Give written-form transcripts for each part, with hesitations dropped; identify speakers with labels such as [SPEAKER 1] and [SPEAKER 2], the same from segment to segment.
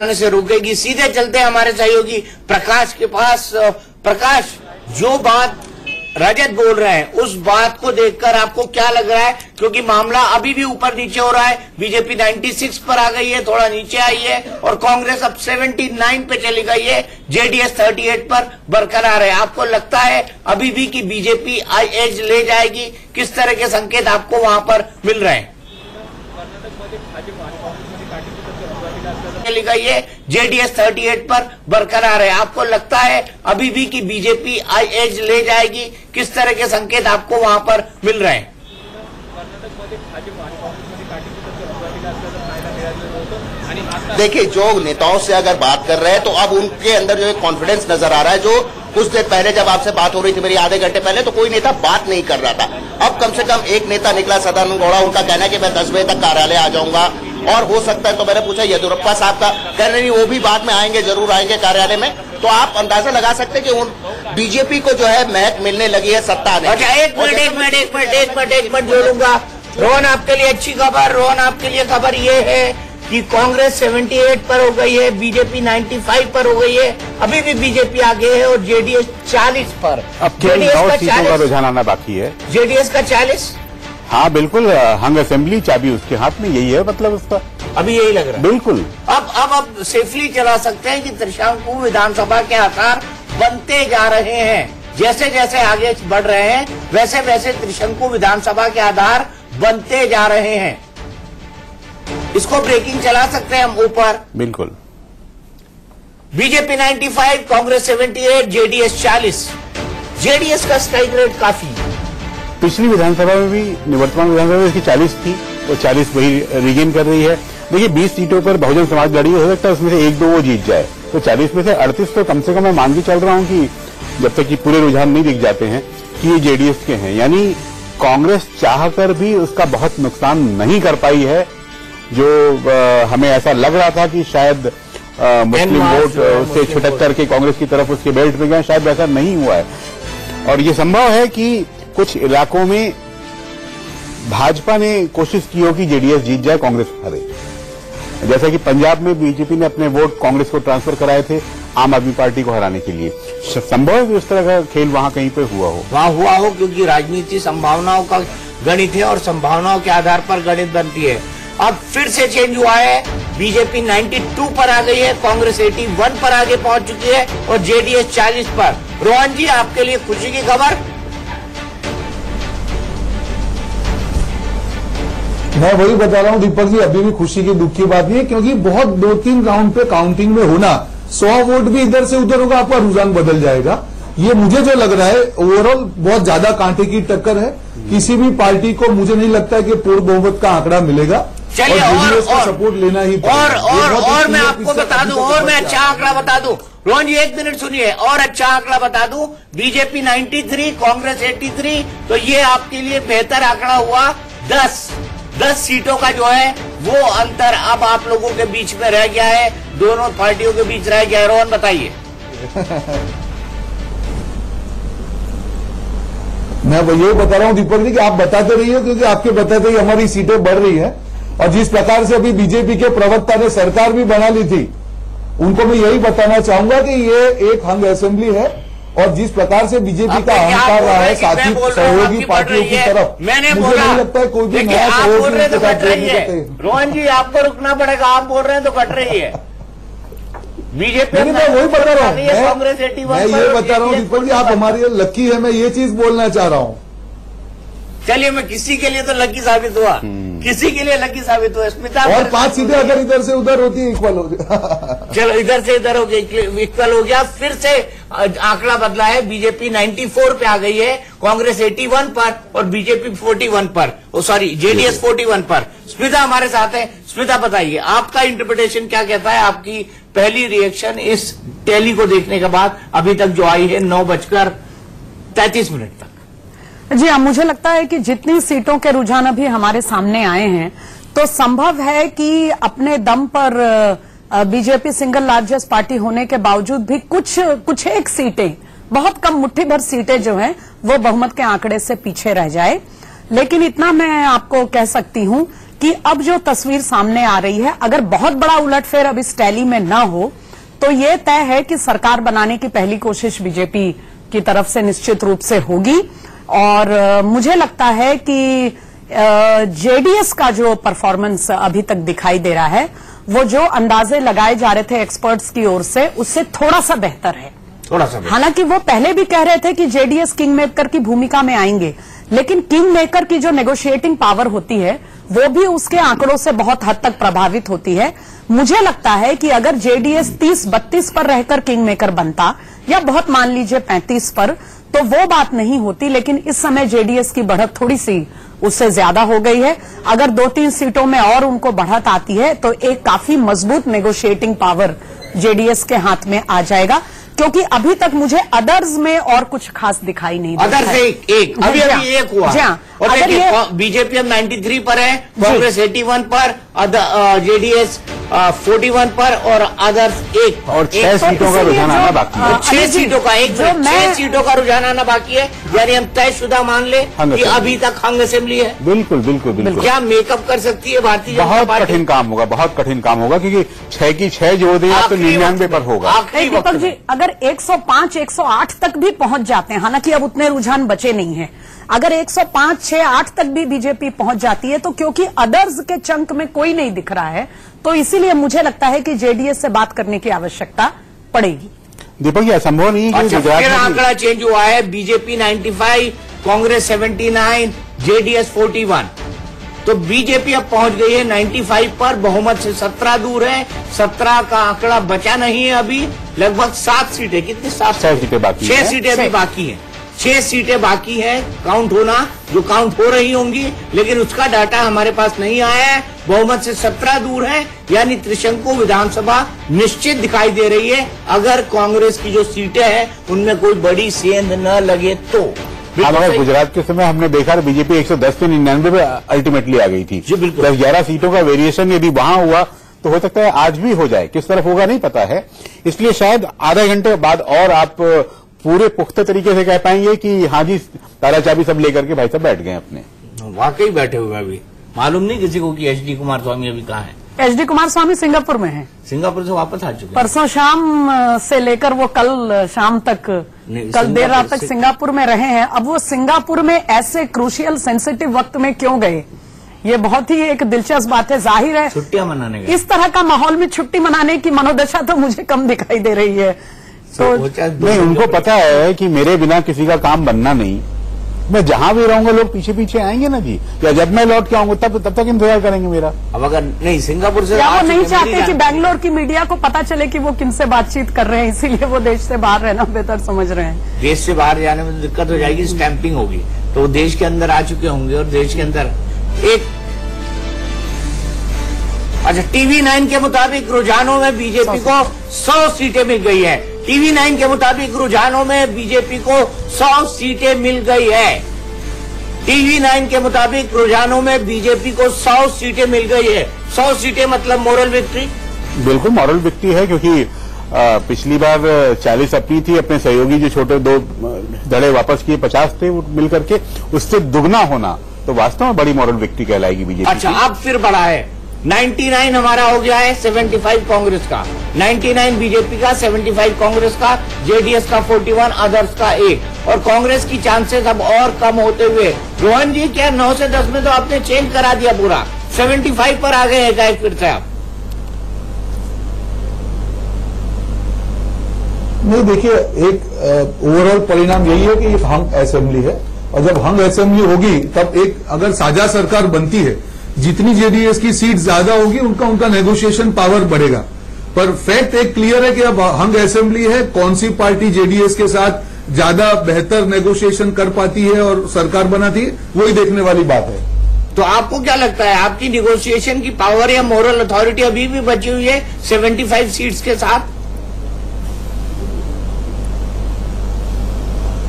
[SPEAKER 1] से रुकेगी। सीधे चलते हैं हमारे सहयोगी प्रकाश के पास। प्रकाश, जो बात रजत बोल रहे हैं उस बात को देखकर आपको क्या लग रहा है? क्योंकि मामला अभी भी ऊपर नीचे हो रहा है। बीजेपी 96 पर आ गई है, थोड़ा नीचे आई है, और कांग्रेस अब 79 पे चली गई है, जेडीएस 38 पर बरकरार है। आपको लगता है अभी भी कि बीजेपी एज ले जाएगी? किस तरह के संकेत आपको वहां पर मिल रहे हैं? चली गई है, जेडीएस 38 पर बरकरार है। आपको लगता है अभी भी कि बीजेपी एज ले जाएगी? किस तरह के संकेत आपको वहां पर मिल रहे हैं?
[SPEAKER 2] देखिए, जो नेताओं से अगर बात कर रहे हैं तो अब उनके अंदर जो एक कॉन्फिडेंस नजर आ रहा है। जो कुछ देर पहले जब आपसे बात हो रही थी मेरी, आधे घंटे पहले, तो कोई नेता बात नहीं कर रहा था। अब कम से कम एक नेता निकला, सदानंद गौड़ा। उनका कहना है कि मैं 10 बजे तक कार्यालय आ जाऊंगा, और हो सकता है, तो मैंने पूछा येदियुरप्पा साहब का, कह रहे नहीं वो भी बाद में आएंगे, जरूर आएंगे कार्यालय में। तो आप अंदाजा लगा सकते हैं कि उन बीजेपी को जो है महक मिलने लगी है सत्ता आने।
[SPEAKER 1] अच्छा, एक मिनट जोड़ूंगा। रोहन, आपके लिए अच्छी खबर। रोहन, आपके लिए खबर ये है कि कांग्रेस 78 पर हो गई है, बीजेपी 95 पर हो गई है, अभी भी बीजेपी आगे है, और जेडीएस 40 पर।
[SPEAKER 3] अब केवल 9 सीटों का रुझान आना बाकी है।
[SPEAKER 1] जेडीएस का 40।
[SPEAKER 3] हाँ बिल्कुल, हंग असेंबली चाबी उसके हाथ में, यही है मतलब उसका।
[SPEAKER 1] अभी यही लग रहा है
[SPEAKER 3] बिल्कुल।
[SPEAKER 1] अब सेफली चला सकते हैं कि त्रिशंकु विधानसभा के आकार बनते जा रहे हैं। जैसे जैसे आगे बढ़ रहे हैं वैसे वैसे त्रिशंकु विधानसभा के आधार बनते जा रहे हैं। इसको ब्रेकिंग चला सकते हैं हम ऊपर।
[SPEAKER 3] बिल्कुल।
[SPEAKER 1] BJP 95, Congress 78, JDS 40। जेडीएस का स्ट्राइक रेट काफी।
[SPEAKER 3] पिछली विधानसभा में भी, निवर्तमान विधानसभा में इसकी 40 थी, वो 40 वही रिगेन कर रही है। देखिए, 20 सीटों पर बहुजन समाज लड़ी, हो सकता है उसमें से 1-2 वो जीत जाए, तो 40 में से 38 तो कम से कम मैं मान के चल रहा हूं कि जब तक कि पूरे रुझान नहीं दिख जाते हैं कि ये जेडीएस के हैं। यानी कांग्रेस चाहकर भी उसका बहुत नुकसान नहीं कर पाई है। जो हमें ऐसा लग रहा था कि शायद मुस्लिम वोट उससे छिटक करके कांग्रेस की तरफ उसके बेल्ट में गए, शायद वैसा नहीं हुआ है। और ये संभव है कि कुछ इलाकों में भाजपा ने कोशिश की हो कि जेडीएस जीत जाए, कांग्रेस हारे। जैसा कि पंजाब में बीजेपी ने अपने वोट कांग्रेस को ट्रांसफर कराए थे आम आदमी पार्टी को हराने के लिए। संभव है कि उस तरह का खेल वहां कहीं पे हुआ हो,
[SPEAKER 1] क्योंकि राजनीति संभावनाओं का गणित है, और संभावनाओं के आधार पर गणित बनती है। अब फिर से चेंज हुआ है। बीजेपी 92 पर आ गई है, कांग्रेस 81 पर आगे पहुंच चुकी है, और जेडीएस 40 पर। रोहन जी, आपके लिए खुशी की खबर?
[SPEAKER 4] मैं वही बता रहा हूं दीपक जी, अभी भी खुशी की दुख की बात नहीं है, क्योंकि बहुत 2-3 राउंड पे काउंटिंग में होना, 100 वोट भी इधर से उधर होगा, आपका रुझान बदल जाएगा। ये मुझे जो लग रहा है, ओवरऑल बहुत ज्यादा कांटे की टक्कर है। किसी भी पार्टी को मुझे नहीं लगता है कि पूर्ण बहुमत का आंकड़ा मिलेगा।
[SPEAKER 1] चलिए,
[SPEAKER 4] और सपोर्ट लेना ही
[SPEAKER 1] और मैं आपको बता दूं, और मैं अच्छा आंकड़ा बता दूं। रोहन जी, 1 मिनट सुनिए, और अच्छा आंकड़ा बता दूं। बीजेपी 93, कांग्रेस 83, तो ये आपके लिए बेहतर आंकड़ा हुआ। 10 सीटों का जो है वो अंतर अब आप लोगों के बीच में रह गया है, दोनों पार्टियों के बीच रह गया है। रोहन, बताइए।
[SPEAKER 4] मैं यही बता रहा हूं दीपक जी कि आप बताते रहिए, क्योंकि आपके बताते ही हमारी सीटें बढ़ रही हैं। और जिस प्रकार से अभी बीजेपी के प्रवक्ता ने सरकार भी बना ली थी, उनको मैं यही बताना चाहूंगा कि ये एक हंग असेंबली है, और जिस प्रकार से बीजेपी का अहंकार रहा है साथी सहयोगी पार्टियों की तरफ,
[SPEAKER 1] मैंने
[SPEAKER 4] मुझे नहीं लगता है कोई भी नया सहयोगी
[SPEAKER 1] तो कट रही है। रोहन जी, आपको रुकना पड़ेगा, आप बोल रहे हैं तो कट रही है बीजेपी।
[SPEAKER 4] मैं वही बता रहा हूँ,
[SPEAKER 1] कांग्रेस 81।
[SPEAKER 4] मैं ये बता रहा हूँ दीपक जी, आप हमारे लकी है, मैं ये चीज बोलना चाह रहा हूँ।
[SPEAKER 1] चलिए, मैं किसी के लिए तो लकी साबित हुआ, किसी के लिए लकी साबित हुआ। स्मिता,
[SPEAKER 4] और 5 सीटें अगर इधर से उधर होती है, इक्वल हो गया।
[SPEAKER 1] चलो, इधर से इधर हो गई, इक्वल हो गया। फिर से आंकड़ा बदला है। बीजेपी 94 पे आ गई है, कांग्रेस 81 पर, और बीजेपी 41 पर, जेडीएस 41 पर। स्मिता हमारे साथ है। स्मिता, बताइए आपका इंटरप्रिटेशन क्या कहता है? आपकी पहली रिएक्शन इस टैली को देखने के बाद अभी तक जो आई है 9:33 तक।
[SPEAKER 5] जी हाँ, मुझे लगता है कि जितनी सीटों के रुझान अभी हमारे सामने आए हैं, तो संभव है कि अपने दम पर बीजेपी सिंगल लार्जेस्ट पार्टी होने के बावजूद भी कुछ एक सीटें, बहुत कम मुट्ठी भर सीटें जो हैं, वो बहुमत के आंकड़े से पीछे रह जाए। लेकिन इतना मैं आपको कह सकती हूं कि अब जो तस्वीर सामने आ रही है, अगर बहुत बड़ा उलटफेर अब इस टैली में न हो तो ये तय है कि सरकार बनाने की पहली कोशिश बीजेपी की तरफ से निश्चित रूप से होगी। और मुझे लगता है कि जेडीएस का जो परफॉर्मेंस अभी तक दिखाई दे रहा है, वो जो अंदाजे लगाए जा रहे थे एक्सपर्ट्स की ओर से, उससे थोड़ा सा बेहतर है।
[SPEAKER 1] थोड़ा सा।
[SPEAKER 5] हालांकि वो पहले भी कह रहे थे कि जेडीएस किंग मेकर की भूमिका में आएंगे, लेकिन किंग मेकर की जो नेगोशिएटिंग पावर होती है वो भी उसके आंकड़ों से बहुत हद तक प्रभावित होती है। मुझे लगता है कि अगर जेडीएस 30-32 पर रहकर किंग मेकर बनता, या बहुत मान लीजिए 35 पर, तो वो बात नहीं होती। लेकिन इस समय जेडीएस की बढ़त थोड़ी सी उससे ज्यादा हो गई है। अगर 2-3 सीटों में और उनको बढ़त आती है तो एक काफी मजबूत नेगोशिएटिंग पावर जेडीएस के हाथ में आ जाएगा, क्योंकि अभी तक मुझे अदर्स में और कुछ खास दिखाई नहीं देता।
[SPEAKER 1] अदर्स एक अभी एक हुआ। और
[SPEAKER 5] अगर ये
[SPEAKER 1] बीजेपी अब 93 पर है, कांग्रेस 81 पर, जेडीएस 41 पर और अदर्स 1
[SPEAKER 3] और 6 सीटों का रुझान आना बाकी है।
[SPEAKER 1] 6 सीटों का 6 सीटों का रुझान आना बाकी है। यानी हम तयशुदा मान ले कि अभी तक हंग असेंबली है।
[SPEAKER 3] बिल्कुल बिल्कुल बिल्कुल।
[SPEAKER 1] क्या मेकअप कर सकती है भारतीय जनता पार्टी?
[SPEAKER 3] बहुत कठिन काम होगा, बहुत कठिन काम होगा, क्योंकि 6 की 6 जोड़ देगा तो 99 पर होगा।
[SPEAKER 5] दीपक जी, अगर 105, 108 तक भी पहुंच जाते हैं, हालांकि अब उतने रुझान बचे नहीं हैं, अगर 105, 6, 8 तक भी बीजेपी पहुंच जाती है, तो क्योंकि अदर्स के चंक में कोई नहीं दिख रहा है, तो इसीलिए मुझे लगता है कि जेडीएस से बात करने की आवश्यकता पड़ेगी।
[SPEAKER 3] दीपक, ये असंभव नहीं है कि गुजरात में
[SPEAKER 1] आंकड़ा चेंज हुआ है। BJP 95, Congress 79, JDS 41। तो बीजेपी अब पहुंच गई है 95 पर, बहुमत से 17 दूर है। 17 का आंकड़ा बचा नहीं है अभी, लगभग 7 सीटें। कितनी? 7
[SPEAKER 3] सीटें बाकी
[SPEAKER 1] 6 सीटें अभी बाकी हैं। 6 सीटें बाकी हैं काउंट होना, जो काउंट हो रही होंगी, लेकिन उसका डाटा हमारे पास नहीं आया है। बहुमत से 17 दूर है, यानी त्रिशंकु विधानसभा निश्चित दिखाई दे रही है, अगर कांग्रेस की जो सीटें हैं उनमें कोई बड़ी सेंध न लगे तो।
[SPEAKER 3] अगर गुजरात के समय हमने देखा बीजेपी 110 से 99 पे अल्टीमेटली आ गई थी।
[SPEAKER 1] जी बिल्कुल।
[SPEAKER 3] 10-11 सीटों का वेरिएशन यदि वहां हुआ तो हो सकता है आज भी हो जाए। किस तरफ होगा नहीं पता है, इसलिए शायद आधा घंटे बाद और आप पूरे पुख्ते तरीके से कह पाएंगे कि हाँ जी, ताला चाबी सब लेकर के भाई साहब बैठ गए अपने।
[SPEAKER 1] वाकई बैठे हुए अभी मालूम नहीं किसी को कि एचडी कुमारस्वामी अभी कहाँ है।
[SPEAKER 5] एचडी कुमारस्वामी सिंगापुर में है।
[SPEAKER 1] सिंगापुर से वापस आ चुके हैं।
[SPEAKER 5] परसों शाम से लेकर वो कल शाम तक, कल देर रात तक सिंगापुर में रहे हैं। अब वो सिंगापुर में ऐसे क्रूशियल सेंसिटिव वक्त में क्यों गए, ये बहुत ही एक दिलचस्प बात है। जाहिर है
[SPEAKER 1] छुट्टियां मनाने गए।
[SPEAKER 5] इस तरह का माहौल में छुट्टी मनाने की मनोदशा तो मुझे कम दिखाई दे रही है। तो
[SPEAKER 3] नहीं, उनको पता है कि मेरे बिना किसी का काम बनना नहीं, मैं जहां भी रहूंगा लोग पीछे पीछे आएंगे ना जी, या जब मैं लौट के आऊंगा तब तक इंतजार करेंगे मेरा।
[SPEAKER 1] अब अगर नहीं सिंगापुर से,
[SPEAKER 5] या वो नहीं चाहते कि बैंगलोर की मीडिया को पता चले कि वो किनसे बातचीत कर रहे हैं, इसीलिए वो देश से बाहर रहना बेहतर समझ रहे हैं।
[SPEAKER 1] देश से बाहर जाने में दिक्कत हो जाएगी, स्टैंपिंग होगी, तो वो देश के अंदर आ चुके होंगे। और देश के अंदर एक अच्छा, TV9 के मुताबिक रुझानों में बीजेपी को 100 सीटें मिल गई है। TV9 के मुताबिक रुझानों में बीजेपी को 100 सीटें मिल गई है। TV9 के मुताबिक रुझानों में बीजेपी को 100 सीटें मिल गई है। 100 सीटें मतलब मोरल विक्ट्री।
[SPEAKER 3] बिल्कुल मॉरल विक्ट्री है, क्योंकि पिछली बार 40 अपनी थी, अपने सहयोगी जो छोटे 2 धड़े वापस किए 50 थे वो मिल करके, उससे दुगना होना तो वास्तव में बड़ी मॉरल विक्ट्री कहलाएगी बीजेपी।
[SPEAKER 1] अच्छा, अब फिर बढ़ा है। 99 हमारा हो गया है, 75 कांग्रेस का, 99 बीजेपी का, 75 कांग्रेस का, जेडीएस का 41, अदर्स का 1, और कांग्रेस की चांसेस अब और कम होते हुए। रोहन जी, क्या 9 से 10 में तो आपने चेंज करा दिया पूरा, 75 पर आ गए हैं क्या फिर से आप?
[SPEAKER 4] नहीं, देखिए, एक ओवरऑल परिणाम यही है कि एक हंग असेंबली है, और जब हंग असेंबली होगी तब एक अगर साझा सरकार बनती है, जितनी जेडीएस की सीट ज्यादा होगी उनका नेगोशिएशन पावर बढ़ेगा। पर फैक्ट एक क्लियर है कि अब हंग असेंबली है, कौन सी पार्टी जेडीएस के साथ ज्यादा बेहतर नेगोशिएशन कर पाती है और सरकार बनाती है, वही देखने वाली बात है।
[SPEAKER 1] तो आपको क्या लगता है, आपकी निगोशिएशन की पावर या मोरल अथॉरिटी अभी भी बची हुई है 75 सीट्स के साथ?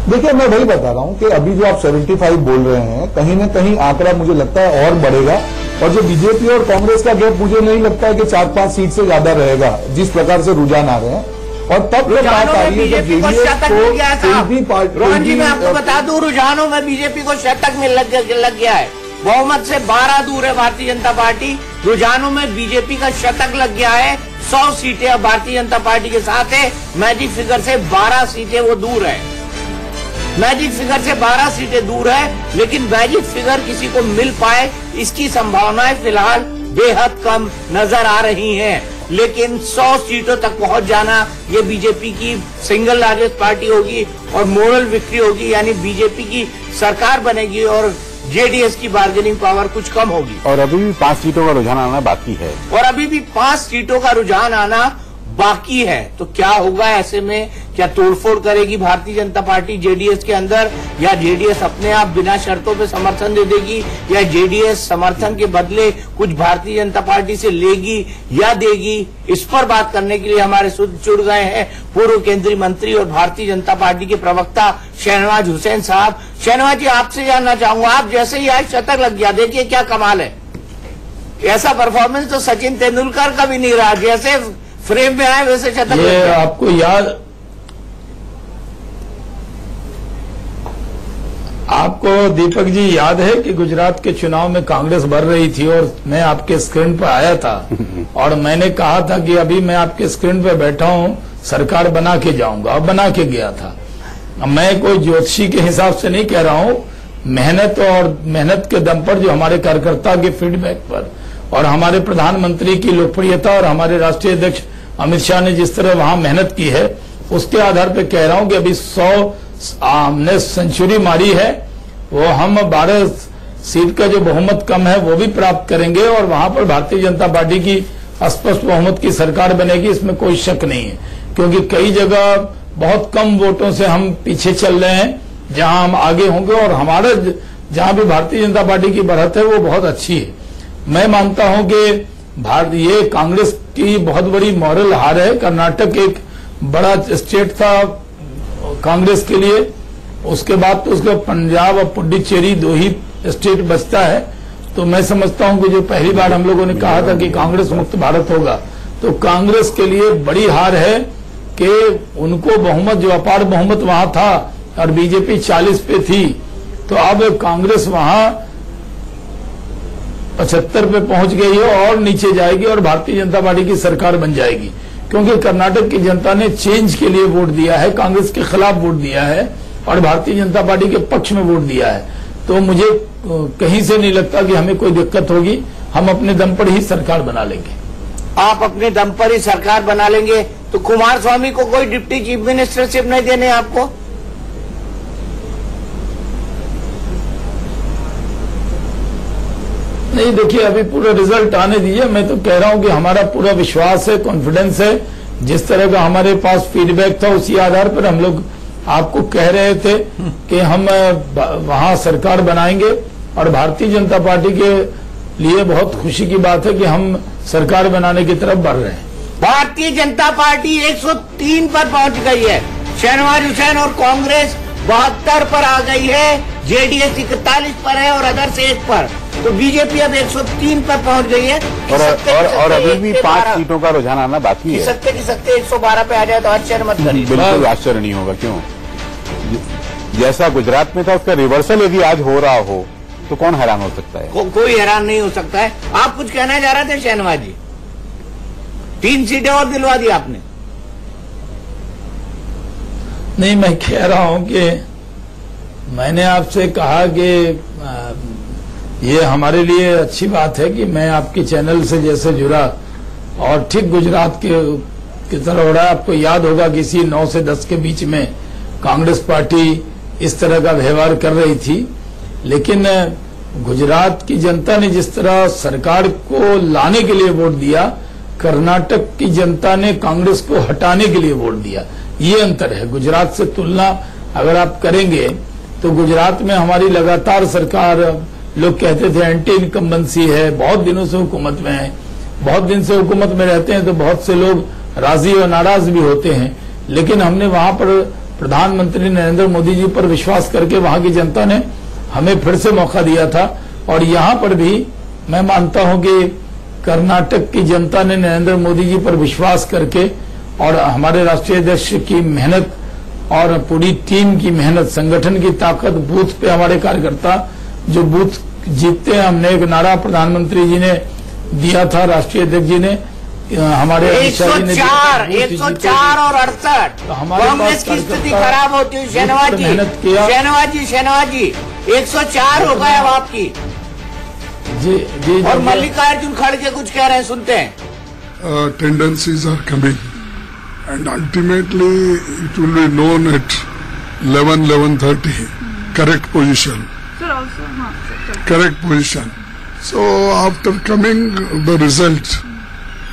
[SPEAKER 4] देखिए, मैं वही बता रहा हूं कि अभी जो आप 75 बोल रहे हैं, कहीं ना कहीं आंकड़ा मुझे लगता है और बढ़ेगा, और जो बीजेपी और कांग्रेस का गैप मुझे नहीं लगता है कि 4-5 सीट से ज्यादा रहेगा, जिस प्रकार से रुझान आ रहे हैं। और तब जब बात आ रही है कि जेडीएस को
[SPEAKER 1] रोहन जी, मैं आपको बता दूं, रुझानों में बीजेपी को शतक में लग गया है। बहुमत से 12 दूर है भारतीय जनता पार्टी। रुझानों में बीजेपी का शतक लग गया है। 100 सीटें अब भारतीय जनता पार्टी के साथ है। मैजिक फिगर से 12 सीटें वो दूर है। मैजिक फिगर से 12 सीटें दूर है, लेकिन मैजिक फिगर किसी को मिल पाए इसकी संभावनाएं फिलहाल बेहद कम नजर आ रही हैं। लेकिन 100 सीटों तक पहुंच जाना ये बीजेपी की सिंगल लार्जेस्ट पार्टी होगी और मोरल विक्ट्री होगी, यानी बीजेपी की सरकार बनेगी और जेडीएस की बार्गेनिंग पावर कुछ कम होगी।
[SPEAKER 3] और अभी भी 5 सीटों का रुझान आना बाकी है।
[SPEAKER 1] और अभी भी 5 सीटों का रुझान आना बाकी है। तो क्या होगा ऐसे में? क्या तोड़फोड़ करेगी भारतीय जनता पार्टी जेडीएस के अंदर, या जेडीएस अपने आप बिना शर्तों पे समर्थन दे देगी, या जेडीएस समर्थन के बदले कुछ भारतीय जनता पार्टी से लेगी या देगी? इस पर बात करने के लिए हमारे साथ जुड़ गए हैं पूर्व केंद्रीय मंत्री और भारतीय जनता पार्टी के प्रवक्ता शहनवाज हुसैन साहब। शहनवाज जी, आपसे जानना चाहूंगा, आप जैसे ही आज शतक लग गया, देखिए क्या कमाल है। ऐसा परफॉर्मेंस तो सचिन तेंदुलकर का भी नहीं रहा। जैसे फ्रेम में आए वैसे शतक।
[SPEAKER 6] ये आपको आपको दीपक जी याद है कि गुजरात के चुनाव में कांग्रेस बढ़ रही थी और मैं आपके स्क्रीन पर आया था और मैंने कहा था कि अभी मैं आपके स्क्रीन पर बैठा हूं, सरकार बना के जाऊंगा, और बना के गया था। मैं कोई ज्योतिषी के हिसाब से नहीं कह रहा हूं, मेहनत के दम पर, जो हमारे कार्यकर्ता के फीडबैक पर और हमारे प्रधानमंत्री की लोकप्रियता और हमारे राष्ट्रीय अध्यक्ष अमित शाह ने जिस तरह वहां मेहनत की है, उसके आधार पर कह रहा हूं कि अभी 100 हमने सेंचुरी मारी है। वो हम 12 सीट का जो बहुमत कम है वो भी प्राप्त करेंगे और वहां पर भारतीय जनता पार्टी की स्पष्ट बहुमत की सरकार बनेगी, इसमें कोई शक नहीं है। क्योंकि कई जगह बहुत कम वोटों से हम पीछे चल रहे हैं, जहां हम आगे होंगे, और हमारा जहां भी भारतीय जनता पार्टी की बढ़त है वो बहुत अच्छी है। मैं मानता हूं कि ये कांग्रेस की बहुत बड़ी मॉरल हार है। कर्नाटक एक बड़ा स्टेट था कांग्रेस के लिए, उसके बाद तो उसके पंजाब और पुडुचेरी 2 ही स्टेट बचता है। तो मैं समझता हूं कि जो पहली बार हम लोगों ने कहा था कि कांग्रेस मुक्त भारत होगा, तो कांग्रेस के लिए बड़ी हार है कि उनको बहुमत, जो अपार बहुमत वहां था और बीजेपी 40 पे थी, तो अब कांग्रेस वहां 75 पे पहुंच गई है और नीचे जाएगी और भारतीय जनता पार्टी की सरकार बन जाएगी। क्योंकि कर्नाटक की जनता ने चेंज के लिए वोट दिया है, कांग्रेस के खिलाफ वोट दिया है और भारतीय जनता पार्टी के पक्ष में वोट दिया है। तो मुझे कहीं से नहीं लगता कि हमें कोई दिक्कत होगी। हम अपने दम पर ही सरकार बना लेंगे।
[SPEAKER 1] आप अपने दम पर ही सरकार बना लेंगे, तो कुमार स्वामी को कोई डिप्टी चीफ मिनिस्टरशिप नहीं देने आपको?
[SPEAKER 6] नहीं, देखिए अभी पूरा रिजल्ट आने दीजिए। मैं तो कह रहा हूं कि हमारा पूरा विश्वास है, कॉन्फिडेंस है। जिस तरह का हमारे पास फीडबैक था उसी आधार पर हम लोग आपको कह रहे थे कि हम वहां सरकार बनाएंगे। और भारतीय जनता पार्टी के लिए बहुत खुशी की बात है कि हम सरकार बनाने की तरफ बढ़ रहे हैं।
[SPEAKER 1] भारतीय जनता पार्टी 103 पर पहुंच गई है, शहनवाज हुसैन, और कांग्रेस 72 पर आ गई है, जेडीएस 41 पर है और अदर्स 1 पर। तो बीजेपी अब 103 पर पहुंच गई है।
[SPEAKER 3] और अभी भी 5 सीटों का रुझान आना बाकी है।
[SPEAKER 1] सकते 112 पे आ जाए तो आश्चर्य मत करिए।
[SPEAKER 3] बिल्कुल आश्चर्य नहीं होगा। क्यों? जैसा गुजरात में था उसका रिवर्सल यदि आज हो रहा हो तो कौन हैरान हो सकता है?
[SPEAKER 1] कोई हैरान नहीं हो सकता है। आप कुछ कहना चाह रहे थे शहनवाज जी? 3 सीटें और दिलवा दी आपने।
[SPEAKER 6] नहीं, मैं कह रहा हूं कि मैंने आपसे कहा कि ये हमारे लिए अच्छी बात है कि मैं आपके चैनल से जैसे जुड़ा और ठीक गुजरात की तरह हो रहा है। आपको याद होगा कि इसी 9 से 10 के बीच में कांग्रेस पार्टी इस तरह का व्यवहार कर रही थी, लेकिन गुजरात की जनता ने जिस तरह सरकार को लाने के लिए वोट दिया, कर्नाटक की जनता ने कांग्रेस को हटाने के लिए वोट दिया। ये अंतर है। गुजरात से तुलना अगर आप करेंगे तो गुजरात में हमारी लगातार सरकार, लोग कहते थे एंटी इनकम्बेंसी है, बहुत दिनों से हुकूमत में है, बहुत दिन से हुकूमत में रहते हैं, तो बहुत से लोग राजी और नाराज भी होते हैं। लेकिन हमने वहां पर प्रधानमंत्री नरेंद्र मोदी जी पर विश्वास करके वहां की जनता ने हमें फिर से मौका दिया था। और यहां पर भी मैं मानता हूं कि कर्नाटक की जनता ने नरेंद्र मोदी जी पर विश्वास करके और हमारे राष्ट्रीय अध्यक्ष की मेहनत और पूरी टीम की मेहनत, संगठन की ताकत, बूथ पे हमारे कार्यकर्ता जो बूथ जीतते हैं। हमने एक नारा प्रधानमंत्री जी ने दिया था, राष्ट्रीय अध्यक्ष जी ने, हमारे
[SPEAKER 1] 104 और 68 कांग्रेस की स्थिति खराब होती है। शहनवाज जी 104 हो गए अब आपकी।
[SPEAKER 6] जी
[SPEAKER 1] और मल्लिकार्जुन खड़गे कुछ कह रहे हैं, सुनते हैं।
[SPEAKER 7] Tendencies are coming and ultimately it will be known at 11:30 correct position. Correct position. So after coming the result,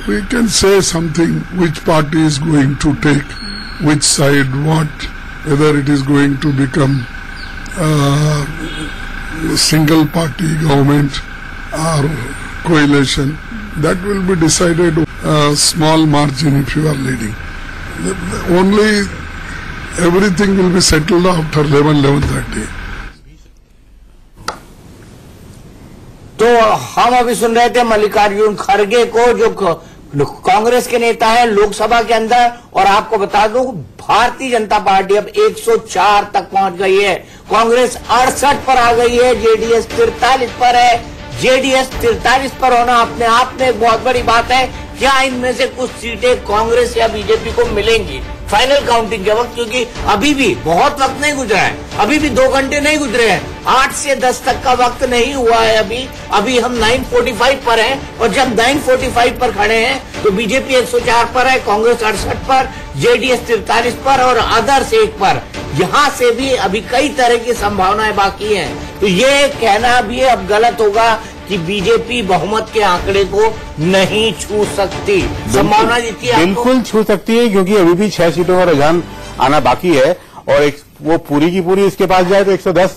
[SPEAKER 7] we can say something which party is going to take which side, what, whether it is going to become single party government or coalition. That will be decided small margin if you are leading. Only everything will be settled after 11:30.
[SPEAKER 1] तो हम अभी सुन रहे थे मल्लिकार्जुन खड़गे को, जो कांग्रेस के नेता हैं लोकसभा के अंदर। और आपको बता दूं, भारतीय जनता पार्टी अब 104 तक पहुंच गई है, कांग्रेस 68 पर आ गई है, जेडीएस 43 पर है। जेडीएस 43 पर होना अपने आप में एक बहुत बड़ी बात है। क्या इनमें से कुछ सीटें कांग्रेस या बीजेपी को मिलेंगी फाइनल काउंटिंग के वक्त? क्योंकि अभी भी बहुत वक्त नहीं गुजरा है, अभी भी 2 घंटे नहीं गुजरे हैं, 8 से 10 तक का वक्त नहीं हुआ है अभी हम 9:45 पर हैं। और जब 9:45 पर खड़े हैं तो बीजेपी 104 पर है, कांग्रेस 68 पर, जेडीएस 43 पर और अदर्स 1 पर। यहाँ से भी अभी कई तरह की संभावनाएं बाकी हैं। तो ये कहना भी अब गलत होगा कि बीजेपी बहुमत के आंकड़े को नहीं छू सकती। संभावना जितनी
[SPEAKER 3] बिल्कुल छू सकती है, क्योंकि अभी भी 6 सीटों का रुझान आना बाकी है। और वो पूरी की पूरी इसके पास जाए तो 110,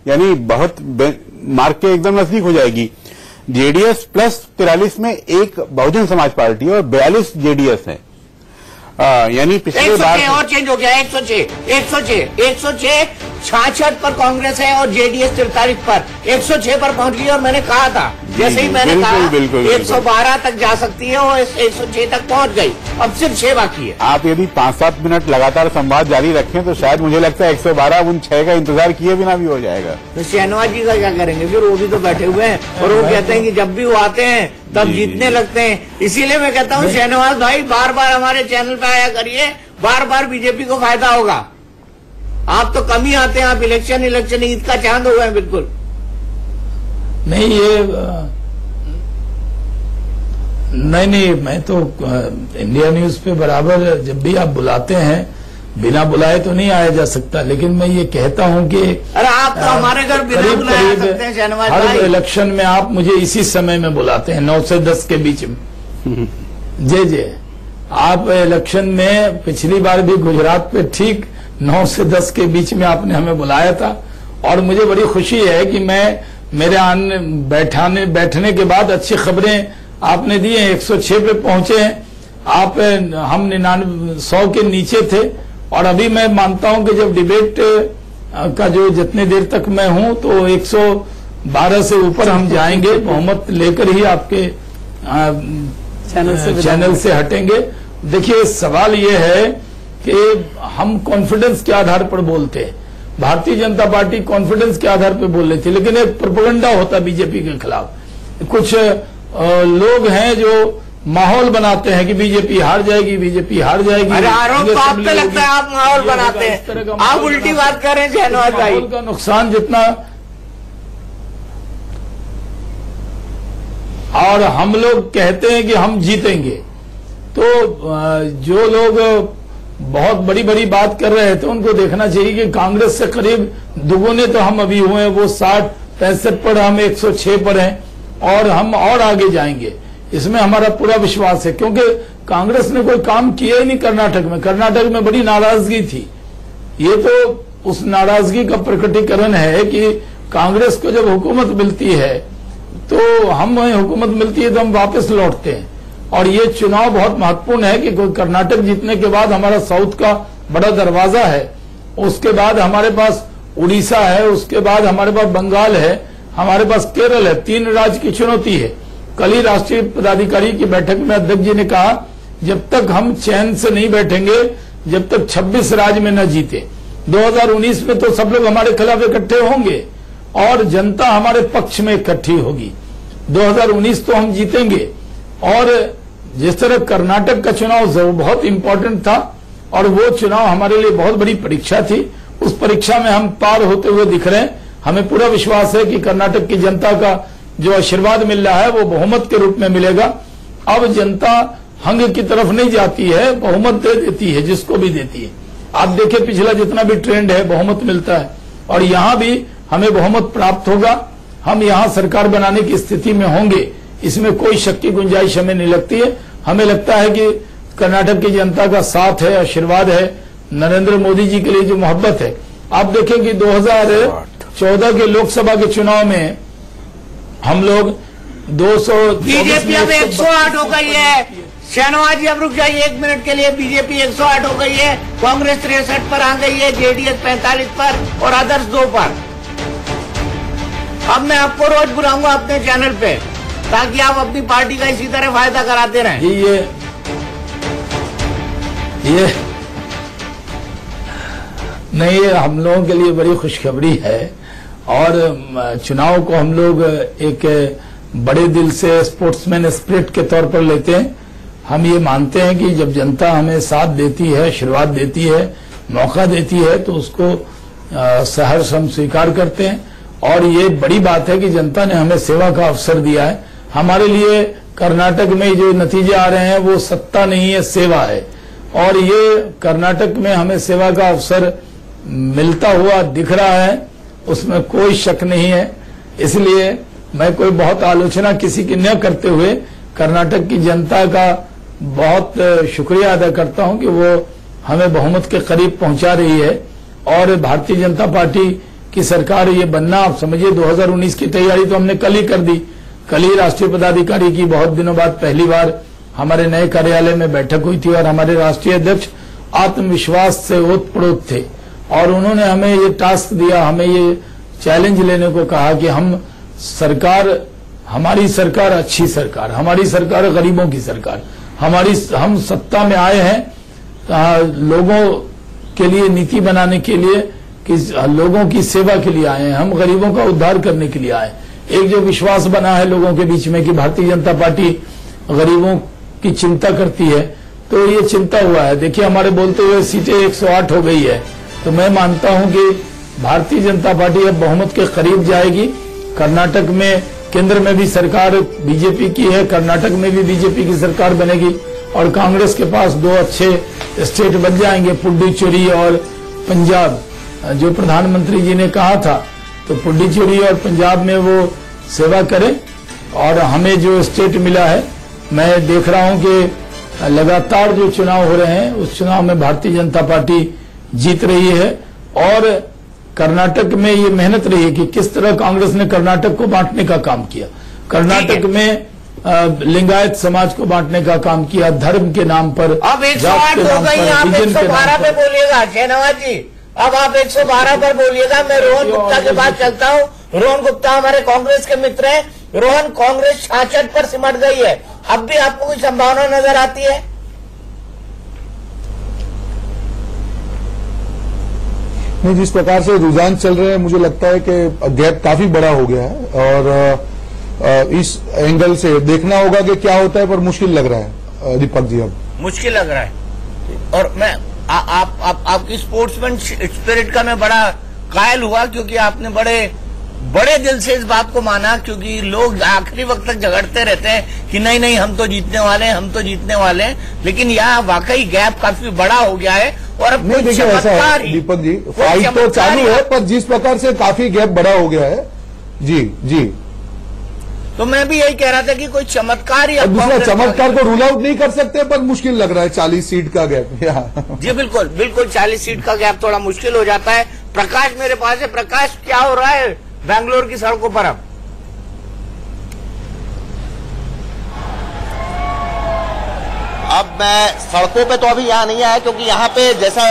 [SPEAKER 3] यानी बहुत मार्क के एकदम नजदीक हो जाएगी। जेडीएस प्लस 43 में एक बहुजन समाज पार्टी और 42 जेडीएस है। यानी पिछले बार
[SPEAKER 1] और चेंज हो गया। 106 66 पर कांग्रेस है और जेडीएस 43 पर 106 पर पहुंच गई। और मैंने कहा था, जैसे ही मैंने कहा 112 तक जा सकती है और 106 तक पहुंच गई। अब सिर्फ 6 बाकी है।
[SPEAKER 3] आप यदि 5-7 मिनट लगातार संवाद जारी रखें तो शायद मुझे लगता है 112 उन 6 का इंतजार किए बिना भी हो जाएगा।
[SPEAKER 1] तो शहनवाज जी का क्या करेंगे फिर? वो भी तो बैठे हुए हैं और वो कहते हैं कि जब भी वो आते हैं तब जीतने लगते हैं। इसीलिए मैं कहता हूँ शहनवाज भाई, बार बार हमारे चैनल पे आया करिए, बार बार बीजेपी को फायदा होगा। आप तो कम ही आते हैं, आप इलेक्शन ईद का चांद हो गए बिल्कुल।
[SPEAKER 6] नहीं, ये नहीं, मैं तो इंडिया न्यूज पे बराबर जब भी आप बुलाते हैं, बिना बुलाए तो नहीं आया जा सकता। लेकिन मैं ये कहता हूं कि
[SPEAKER 1] अरे आप तो हमारे घर बिना बुलाए आ सकते हैं शहनवाज भाई।
[SPEAKER 6] हर इलेक्शन में आप मुझे इसी समय में बुलाते हैं, 9 से 10 के बीच में। जे आप इलेक्शन में पिछली बार भी गुजरात पे ठीक 9 से 10 के बीच में आपने हमें बुलाया था। और मुझे बड़ी खुशी है कि मैं मेरे बैठने के बाद अच्छी खबरें आपने दी हैं। 106 पे पहुंचे हैं आप, हम 100 के नीचे थे। और अभी मैं मानता हूं कि जब डिबेट का जो जितने देर तक मैं हूं तो 112 से ऊपर हम जाएंगे, बहुमत लेकर ही आपके चैनल से हटेंगे। देखिए, सवाल ये है कि हम कॉन्फिडेंस के आधार पर बोलते हैं। भारतीय जनता पार्टी कॉन्फिडेंस के आधार पर बोल रही थी, लेकिन एक प्रोपेगेंडा होता बीजेपी के खिलाफ। कुछ लोग हैं जो माहौल बनाते हैं कि बीजेपी हार जाएगी, बीजेपी हार जाएगी।
[SPEAKER 1] अरे आरोप तो आप पे लगता है आप माहौल बनाते हैं, आप उल्टी बात कर रहे हैं शहनवाज भाई।
[SPEAKER 6] माहौल का नुकसान जितना, और हम लोग कहते हैं कि हम जीतेंगे, तो जो लोग बहुत बड़ी बड़ी बात कर रहे थे उनको देखना चाहिए कि कांग्रेस से करीब दुगुने तो हम अभी हुए हैं। वो 60-65 पर, हम 106 पर हैं और हम और आगे जाएंगे, इसमें हमारा पूरा विश्वास है। क्योंकि कांग्रेस ने कोई काम किया ही नहीं कर्नाटक में बड़ी नाराजगी थी। ये तो उस नाराजगी का प्रकटीकरण है कि कांग्रेस को जब हुकूमत मिलती है तो हमें हुकूमत मिलती है तो हम वापस लौटते हैं। और ये चुनाव बहुत महत्वपूर्ण है कि कर्नाटक जीतने के बाद हमारा साउथ का बड़ा दरवाजा है, उसके बाद हमारे पास उड़ीसा है, उसके बाद हमारे पास बंगाल है, हमारे पास केरल है। 3 राज्य की चुनौती है। कल ही राष्ट्रीय पदाधिकारी की बैठक में अध्यक्ष जी ने कहा, जब तक हम चैन से नहीं बैठेंगे, जब तक 26 राज्य में न जीते। 2019 में तो सब लोग हमारे खिलाफ इकट्ठे होंगे और जनता हमारे पक्ष में इकट्ठी होगी। 2019 तो हम जीतेंगे। और जिस तरह कर्नाटक का चुनाव बहुत इंपॉर्टेंट था और वो चुनाव हमारे लिए बहुत बड़ी परीक्षा थी, उस परीक्षा में हम पार होते हुए दिख रहे हैं। हमें पूरा विश्वास है कि कर्नाटक की जनता का जो आशीर्वाद मिल रहा है वो बहुमत के रूप में मिलेगा। अब जनता हंग की तरफ नहीं जाती है, बहुमत दे देती है, जिसको भी देती है। आप देखिए पिछला जितना भी ट्रेंड है बहुमत मिलता है और यहां भी हमें बहुमत प्राप्त होगा। हम यहां सरकार बनाने की स्थिति में होंगे, इसमें कोई शक की गुंजाइश हमें नहीं लगती है। हमें लगता है कि कर्नाटक की जनता का साथ है, आशीर्वाद है, नरेंद्र मोदी जी के लिए जो मोहब्बत है। आप देखें कि 2014 के लोकसभा के चुनाव में हम लोग 200
[SPEAKER 1] बीजेपी अब 108 हो गई है। शहनवाज जी अब रुक जाइए 1 मिनट के लिए। बीजेपी 108 हो गई है, कांग्रेस 63 पर आ गई है, जेडीएस 45 पर और अदर्स 2 पर। अब मैं आपको रोज बुलाऊंगा अपने चैनल पे ताकि आप अपनी पार्टी का इसी तरह फायदा कराते रहें।
[SPEAKER 6] जी ये नहीं, ये हम लोगों के लिए बड़ी खुशखबरी है और चुनाव को हम लोग एक बड़े दिल से स्पोर्ट्समैन स्पिरिट के तौर पर लेते हैं। हम ये मानते हैं कि जब जनता हमें साथ देती है, आशीर्वाद देती है, मौका देती है तो उसको सहर्ष हम स्वीकार करते हैं। और ये बड़ी बात है कि जनता ने हमें सेवा का अवसर दिया है। हमारे लिए कर्नाटक में जो नतीजे आ रहे हैं वो सत्ता नहीं है, सेवा है। और ये कर्नाटक में हमें सेवा का अवसर मिलता हुआ दिख रहा है, उसमें कोई शक नहीं है। इसलिए मैं कोई बहुत आलोचना किसी की न करते हुए कर्नाटक की जनता का बहुत शुक्रिया अदा करता हूं कि वो हमें बहुमत के करीब पहुंचा रही है। और भारतीय जनता पार्टी की सरकार ये बनना, आप समझिए 2019 की तैयारी तो हमने कल ही कर दी। कल ही राष्ट्रीय पदाधिकारी की बहुत दिनों बाद पहली बार हमारे नए कार्यालय में बैठक हुई थी और हमारे राष्ट्रीय अध्यक्ष आत्मविश्वास से ओतप्रोत थे और उन्होंने हमें ये टास्क दिया, हमें ये चैलेंज लेने को कहा कि हम सरकार, हमारी सरकार अच्छी सरकार, हमारी सरकार गरीबों की सरकार, हम सत्ता में आए हैं लोगों के लिए नीति बनाने के लिए, कि लोगों की सेवा के लिए आए हैं, हम गरीबों का उद्धार करने के लिए आए। एक जो विश्वास बना है लोगों के बीच में कि भारतीय जनता पार्टी गरीबों की चिंता करती है, तो ये चिंता हुआ है। देखिए हमारे बोलते हुए सीटें 108 हो गई है, तो मैं मानता हूं कि भारतीय जनता पार्टी अब बहुमत के करीब जाएगी। कर्नाटक में केंद्र में भी सरकार बीजेपी की है, कर्नाटक में भी बीजेपी की सरकार बनेगी और कांग्रेस के पास 2 अच्छे स्टेट बन जाएंगे, पुडुचेरी और पंजाब। जो प्रधानमंत्री जी ने कहा था तो पुडुचेरी और पंजाब में वो सेवा करें। और हमें जो स्टेट मिला है, मैं देख रहा हूं कि लगातार जो चुनाव हो रहे हैं उस चुनाव में भारतीय जनता पार्टी जीत रही है। और कर्नाटक में ये मेहनत रही है कि किस तरह कांग्रेस ने कर्नाटक को बांटने का काम किया, कर्नाटक में लिंगायत समाज को बांटने का काम किया, धर्म के नाम पर।
[SPEAKER 1] अब 108 हो गई, आप 112 पे बोलिएगा शहनवाज जी, अब आप 112 पर बोलिएगा। मैं रोहन गुप्ता के पास चलता हूँ। रोहन गुप्ता हमारे कांग्रेस के मित्र हैं। रोहन, कांग्रेस 66 पर सिमट गई है, अब भी आपको कोई संभावना नजर आती है?
[SPEAKER 4] नहीं, जिस प्रकार से रुझान चल रहे हैं मुझे लगता है कि गैप काफी बड़ा हो गया है और इस एंगल से देखना होगा कि क्या होता है, पर मुश्किल लग रहा है दीपक जी। अब मुश्किल
[SPEAKER 1] लग रहा है और मैं आपकी स्पोर्ट्समैन स्पिरिट का मैं बड़ा कायल हुआ क्योंकि आपने बड़े दिल से इस बात को माना। क्योंकि लोग आखिरी वक्त तक झगड़ते रहते हैं कि नहीं नहीं हम तो जीतने वाले हैं, हम तो जीतने वाले हैं, लेकिन यहाँ वाकई गैप काफी बड़ा हो गया है। और अब
[SPEAKER 4] नहीं, देखिए ऐसा है दीपक जी, फाइट तो चालू है, पर जिस प्रकार से काफी गैप बड़ा हो गया है। जी
[SPEAKER 1] तो मैं भी यही कह रहा था कि कोई चमत्कार या
[SPEAKER 4] दूसरा चमत्कार को रूल आउट नहीं कर सकते, पर मुश्किल लग रहा है 40 सीट का गैप।
[SPEAKER 1] जी बिल्कुल 40 सीट का गैप थोड़ा मुश्किल हो जाता है। प्रकाश मेरे पास है। प्रकाश, क्या हो रहा है बेंगलोर की सड़कों पर?
[SPEAKER 2] अब मैं सड़कों पे तो अभी यहाँ नहीं आया क्योंकि यहाँ पे जैसा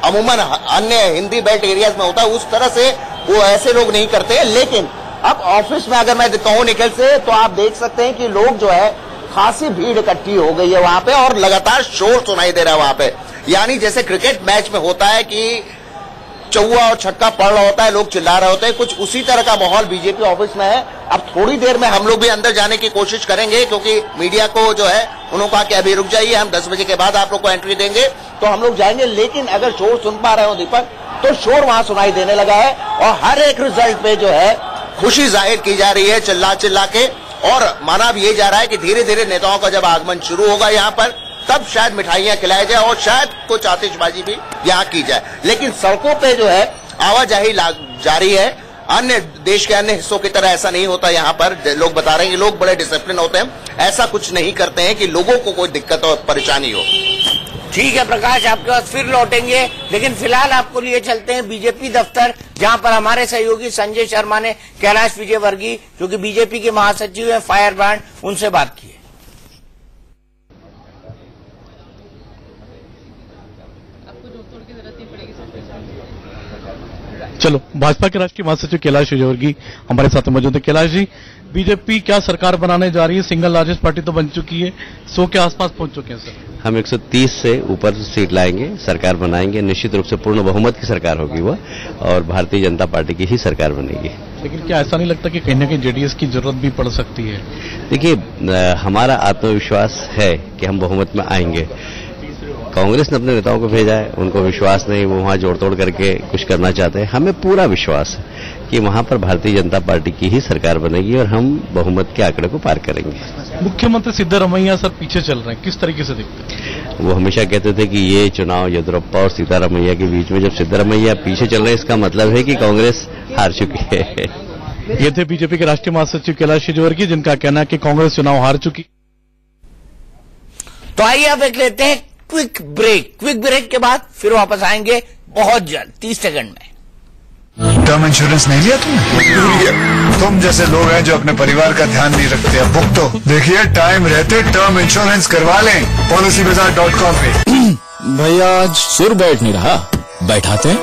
[SPEAKER 2] अमूमन अन्य हिंदी बेल्ट एरियाज में होता है उस तरह से वो ऐसे लोग नहीं करते। लेकिन अब ऑफिस में अगर मैं कहूँ निखिल से, तो आप देख सकते हैं कि लोग जो है खासी भीड़ इकट्ठी हो गई है वहां पे और लगातार शोर सुनाई दे रहा है वहां पे। यानी जैसे क्रिकेट मैच में होता है कि चौवा और छक्का पड़ रहा होता है, लोग चिल्ला रहे होते हैं, कुछ उसी तरह का माहौल बीजेपी ऑफिस में है। अब थोड़ी देर में हम लोग भी अंदर जाने की कोशिश करेंगे, क्योंकि मीडिया को जो है उन्होंने कहा कि अभी रुक जाइए, हम 10 बजे के बाद आप लोग को एंट्री देंगे, तो हम लोग जाएंगे। लेकिन अगर शोर सुन पा रहे हो दीपक, तो शोर वहां सुनाई देने लगा है और हर एक रिजल्ट पे जो है खुशी जाहिर की जा रही है चिल्ला चिल्ला के, और माना भी ये जा रहा है कि धीरे धीरे नेताओं का जब आगमन शुरू होगा यहाँ पर, तब शायद मिठाइयां खिलाई जाए और शायद कुछ आतिशबाजी भी यहाँ की जाए। लेकिन सड़कों पे जो है आवाजाही जारी है। अन्य देश के अन्य हिस्सों की तरह ऐसा नहीं होता। यहाँ पर लोग बता रहे हैं कि लोग बड़े डिसिप्लिन होते हैं, ऐसा कुछ नहीं करते हैं कि लोगों को कोई दिक्कत और परेशानी हो।
[SPEAKER 1] ठीक है प्रकाश, आपके पास फिर लौटेंगे, लेकिन फिलहाल आपको लिए चलते हैं बीजेपी दफ्तर, जहां पर हमारे सहयोगी संजय शर्मा ने कैलाश विजयवर्गीय, जो कि बीजेपी के महासचिव है, फायर ब्रांड, उनसे बात की है।
[SPEAKER 8] चलो, भाजपा के राष्ट्रीय महासचिव कैलाश विजयवर्गीय हमारे साथ मौजूद है। कैलाश जी, बीजेपी क्या सरकार बनाने जा रही है? सिंगल लार्जेस्ट पार्टी तो बन चुकी है, 100 के आसपास पहुंच चुके हैं सर।
[SPEAKER 9] हम 130 से ऊपर सीट लाएंगे, सरकार बनाएंगे, निश्चित रूप से पूर्ण बहुमत की सरकार होगी वो, और भारतीय जनता पार्टी की ही सरकार बनेगी।
[SPEAKER 8] लेकिन क्या ऐसा नहीं लगता कि कहीं न कहीं जेडीएस की जरूरत भी पड़ सकती है?
[SPEAKER 9] देखिए, हमारा आत्मविश्वास है कि हम बहुमत में आएंगे। कांग्रेस ने अपने नेताओं को भेजा है, उनको विश्वास नहीं, वो वहां जोड़ तोड़ करके कुछ करना चाहते हैं। हमें पूरा विश्वास है कि वहां पर भारतीय जनता पार्टी की ही सरकार बनेगी और हम बहुमत के आंकड़े को पार करेंगे।
[SPEAKER 8] मुख्यमंत्री सिद्धरामैया सर पीछे चल रहे हैं, किस तरीके से देखते हैं?
[SPEAKER 9] वो हमेशा कहते थे कि ये चुनाव येदियुरप्पा और सीतारामैया के बीच में, जब सिद्धरामैया पीछे चल रहे हैं, इसका मतलब है कि कांग्रेस हार चुकी है।
[SPEAKER 8] ये थे बीजेपी के राष्ट्रीय महासचिव कैलाश विजयवर्गीय, जिनका कहना है कि कांग्रेस चुनाव हार चुकी।
[SPEAKER 1] तो आइए अब एक लेते हैं क्विक ब्रेक के बाद फिर वापस आएंगे बहुत जल्द, 30 सेकंड में।
[SPEAKER 10] टर्म इंश्योरेंस नहीं लिया तुमने? तुम जैसे लोग हैं जो अपने परिवार का ध्यान नहीं रखते, अब भुगतो। देखिए, टाइम रहते टर्म इंश्योरेंस करवा लें policybazaar.com पे।
[SPEAKER 11] भैया आज सुर बैठ नहीं रहा, बैठाते हैं।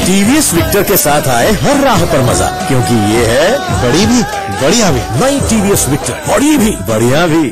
[SPEAKER 11] टीवीएस विक्टर के साथ आए हर राह पर मजा, क्योंकि ये है बड़ी भी बढ़िया भी। नई टीवीएस विक्टर, बड़ी भी बढ़िया भी।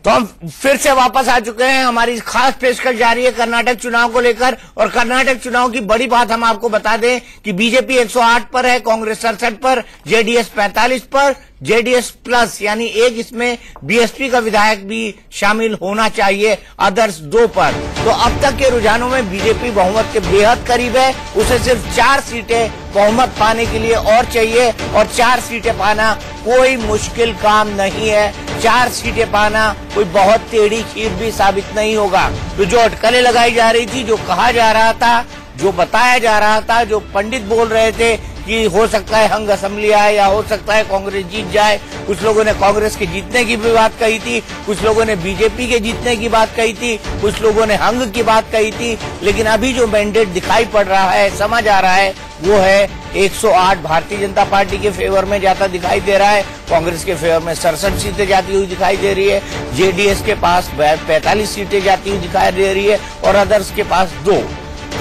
[SPEAKER 1] तो हम फिर से वापस आ चुके हैं, हमारी खास पेशकश जारी है कर्नाटक चुनाव को लेकर। और कर्नाटक चुनाव की बड़ी बात हम आपको बता दें कि बीजेपी 108 पर है, कांग्रेस 67 पर, जेडीएस 45 पर, जेडीएस प्लस यानी एक इसमें बीएसपी का विधायक भी शामिल होना चाहिए, अदर्स 2 पर। तो अब तक के रुझानों में बीजेपी बहुमत के बेहद करीब है। उसे सिर्फ 4 सीटें बहुमत पाने के लिए और चाहिए, और 4 सीटें पाना कोई मुश्किल काम नहीं है। 4 सीटें पाना कोई बहुत टेढ़ी खीर भी साबित नहीं होगा। तो जो अटकलें लगाई जा रही थी, जो कहा जा रहा था, जो बताया जा रहा था, जो पंडित बोल रहे थे कि हो सकता है हंग असेंबली आए या हो सकता है कांग्रेस जीत जाए, कुछ लोगों ने कांग्रेस के जीतने की भी बात कही थी, कुछ लोगों ने बीजेपी के जीतने की बात कही थी, कुछ लोगों ने हंग की बात कही थी। लेकिन अभी जो मैंडेट दिखाई पड़ रहा है, समझ आ रहा है, वो है 108 भारतीय जनता पार्टी के फेवर में जाता दिखाई दे रहा है, कांग्रेस के फेवर में 67 सीटें जाती हुई दिखाई दे रही है, जेडीएस के पास 45 सीटें जाती हुई दिखाई दे रही है, और अदर्स के पास 2।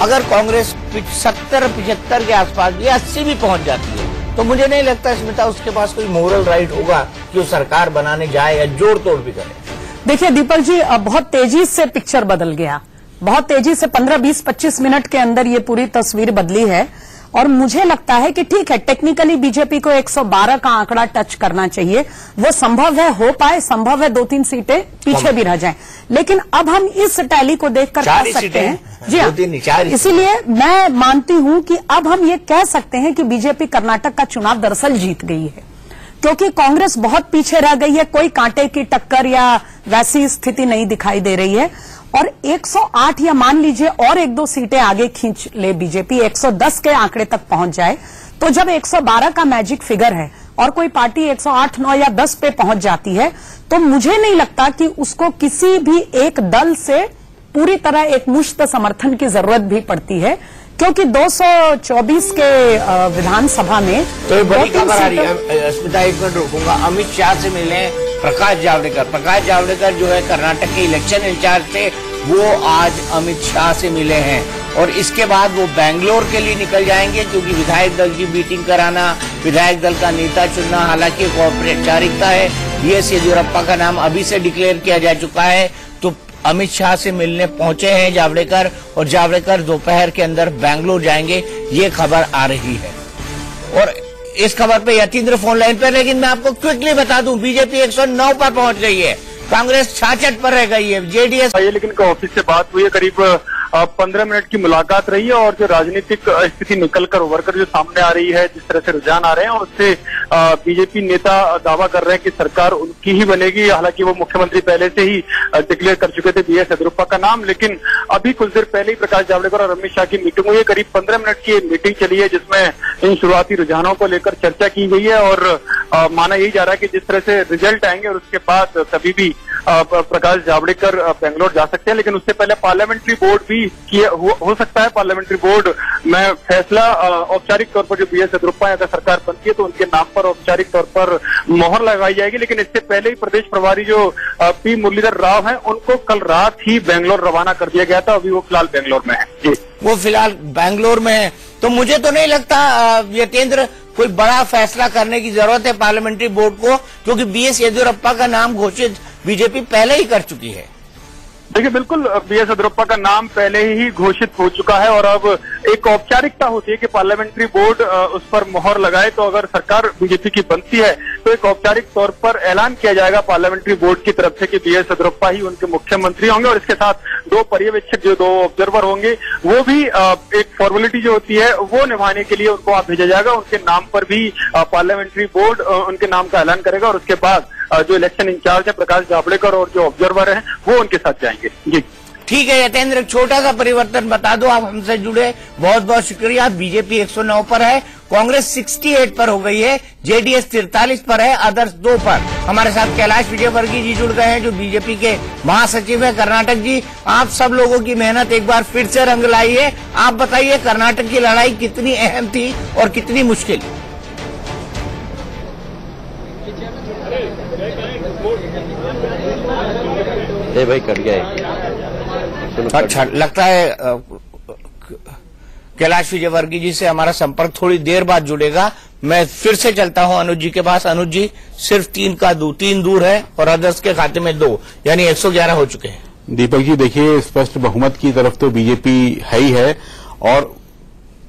[SPEAKER 1] अगर कांग्रेस 70-75 के आसपास या 80 भी पहुंच जाती है, तो मुझे नहीं लगता स्मिता उसके पास कोई मोरल राइट होगा कि वो सरकार बनाने जाए या जोड़ तोड़ भी करे।
[SPEAKER 5] देखिए दीपक जी, अब बहुत तेजी से पिक्चर बदल गया, बहुत तेजी से 15-20-25 मिनट के अंदर ये पूरी तस्वीर बदली है। और मुझे लगता है कि ठीक है, टेक्निकली बीजेपी को 112 का आंकड़ा टच करना चाहिए, वो संभव है, हो पाए, संभव है 2-3 सीटें पीछे भी रह जाएं। लेकिन अब हम इस टैली को देखकर कह सकते हैं, जी हाँ, इसीलिए मैं मानती हूं कि अब हम ये कह सकते हैं कि बीजेपी कर्नाटक का चुनाव दरअसल जीत गई है, क्योंकि कांग्रेस बहुत पीछे रह गई है, कोई कांटे की टक्कर या वैसी स्थिति नहीं दिखाई दे रही है। और 108 या मान लीजिए और 1-2 सीटें आगे खींच ले बीजेपी, 110 के आंकड़े तक पहुंच जाए, तो जब 112 का मैजिक फिगर है और कोई पार्टी 108, 9 या 10 पे पहुंच जाती है, तो मुझे नहीं लगता कि उसको किसी भी एक दल से पूरी तरह एक मुश्त समर्थन की जरूरत भी पड़ती है, क्योंकि 224 के विधानसभा में
[SPEAKER 1] तो बड़ी खबर आ रही है। स्मिता, एक मिनट रोकूंगा। अमित शाह से मिले प्रकाश जावड़ेकर जो है कर्नाटक के इलेक्शन इंचार्ज थे, वो आज अमित शाह से मिले हैं और इसके बाद वो बेंगलोर के लिए निकल जाएंगे, क्योंकि विधायक दल की मीटिंग कराना, विधायक दल का नेता चुनना हालांकि एक औपचारिकता है। बीएस येदियुरप्पा का नाम अभी से डिक्लेयर किया जा चुका है। तो अमित शाह से मिलने पहुंचे हैं जावड़ेकर, और जावड़ेकर दोपहर के अंदर बेंगलोर जाएंगे, ये खबर आ रही है। और इस खबर पे यतीन्द्र फोन लाइन पर, लेकिन मैं आपको क्विकली बता दूं, बीजेपी 109 पर पहुंच गई है, कांग्रेस 66 पर रह गई है, जेडीएस।
[SPEAKER 12] लेकिन ऑफिस से बात हुई है, करीब 15 मिनट की मुलाकात रही है और जो राजनीतिक स्थिति निकलकर उभर कर जो सामने आ रही है, जिस तरह से रुझान आ रहे हैं, उससे बीजेपी नेता दावा कर रहे हैं कि सरकार उनकी ही बनेगी। हालांकि वो मुख्यमंत्री पहले से ही डिक्लेयर कर चुके थे बीएस येदियुरप्पा का नाम, लेकिन अभी कुछ देर पहले ही प्रकाश जावड़ेकर और अमित शाह की मीटिंग हुई है। करीब 15 मिनट की मीटिंग चली है, जिसमें इन शुरुआती रुझानों को लेकर चर्चा की गई है और माना यही जा रहा है कि जिस तरह से रिजल्ट आएंगे और उसके बाद कभी भी प्रकाश जावड़ेकर बेंगलोर जा सकते हैं, लेकिन उससे पहले पार्लियामेंट्री बोर्ड भी हो सकता है। पार्लियामेंट्री बोर्ड में फैसला औपचारिक तौर पर जो बीएस येदियुरप्पा अगर सरकार बनती है तो उनके नाम पर औपचारिक तौर पर मोहर लगाई जाएगी। लेकिन इससे पहले ही प्रदेश प्रभारी जो पी मुरलीधर राव हैं, उनको कल रात ही बेंगलोर रवाना कर दिया गया था। अभी वो फिलहाल बेंगलोर में है जी।
[SPEAKER 1] वो फिलहाल बेंगलोर में है। तो मुझे तो नहीं लगता यतेंद्र कोई बड़ा फैसला करने की जरूरत है पार्लियामेंट्री बोर्ड को, क्योंकि बीएस येदियुरप्पा का नाम घोषित बीजेपी पहले ही कर चुकी है।
[SPEAKER 12] देखिए, बिल्कुल बीएस येदियुरप्पा का नाम पहले ही घोषित हो चुका है और अब एक औपचारिकता होती है कि पार्लियामेंट्री बोर्ड उस पर मोहर लगाए। तो अगर सरकार बीजेपी की बनती है तो एक औपचारिक तौर पर ऐलान किया जाएगा पार्लियामेंट्री बोर्ड की तरफ से कि बीएस येदियुरप्पा ही उनके मुख्यमंत्री होंगे और इसके साथ 2 पर्यवेक्षक जो 2 ऑब्जर्वर होंगे, वो भी एक फॉर्मेलिटी जो होती है वो निभाने के लिए उनको भेजा जाएगा। उनके नाम पर भी पार्लियामेंट्री बोर्ड उनके नाम का ऐलान करेगा और उसके बाद जो इलेक्शन इंचार्ज है प्रकाश जावड़ेकर और जो ऑब्जर्वर हैं वो उनके साथ जाएंगे जी।
[SPEAKER 1] ठीक है यतेंद्र, छोटा सा परिवर्तन बता दो, आप हमसे जुड़े, बहुत बहुत शुक्रिया। बीजेपी 109 पर है, कांग्रेस 68 पर हो गई है, जेडीएस 43 पर है, अदर्स 2 पर। हमारे साथ कैलाश विजयवर्गीय जी जुड़ गए हैं जो बीजेपी के महासचिव है कर्नाटक जी। आप सब लोगों की मेहनत एक बार फिर से रंग लाई है। आप बताइए कर्नाटक की लड़ाई कितनी अहम थी और कितनी मुश्किल?
[SPEAKER 9] भाई कट गए।
[SPEAKER 1] अच्छा, लगता है कैलाश विजयवर्गीय जी से हमारा संपर्क थोड़ी देर बाद जुड़ेगा। मैं फिर से चलता हूं अनुज जी के पास। अनुज जी, सिर्फ 3 दूर है और अदर्स के खाते में 2, यानी 111 हो चुके हैं।
[SPEAKER 3] दीपक जी देखिए, स्पष्ट बहुमत की तरफ तो बीजेपी है ही है और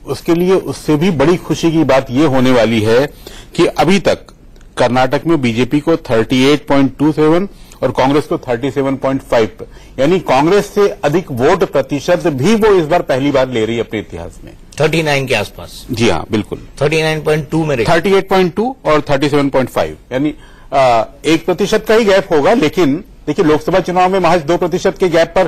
[SPEAKER 3] उसके लिए उससे भी बड़ी खुशी की बात यह होने वाली है कि अभी तक कर्नाटक में बीजेपी को 38.27 और कांग्रेस को 37.5, यानी कांग्रेस से अधिक वोट प्रतिशत भी वो इस बार पहली बार ले रही है अपने इतिहास में।
[SPEAKER 1] 39 के आसपास।
[SPEAKER 3] जी हाँ, बिल्कुल
[SPEAKER 1] 39.2 में
[SPEAKER 3] 38.2 और 37.5, यानी 1% का ही गैप होगा। लेकिन देखिए, लोकसभा चुनाव में महज 2% के गैप पर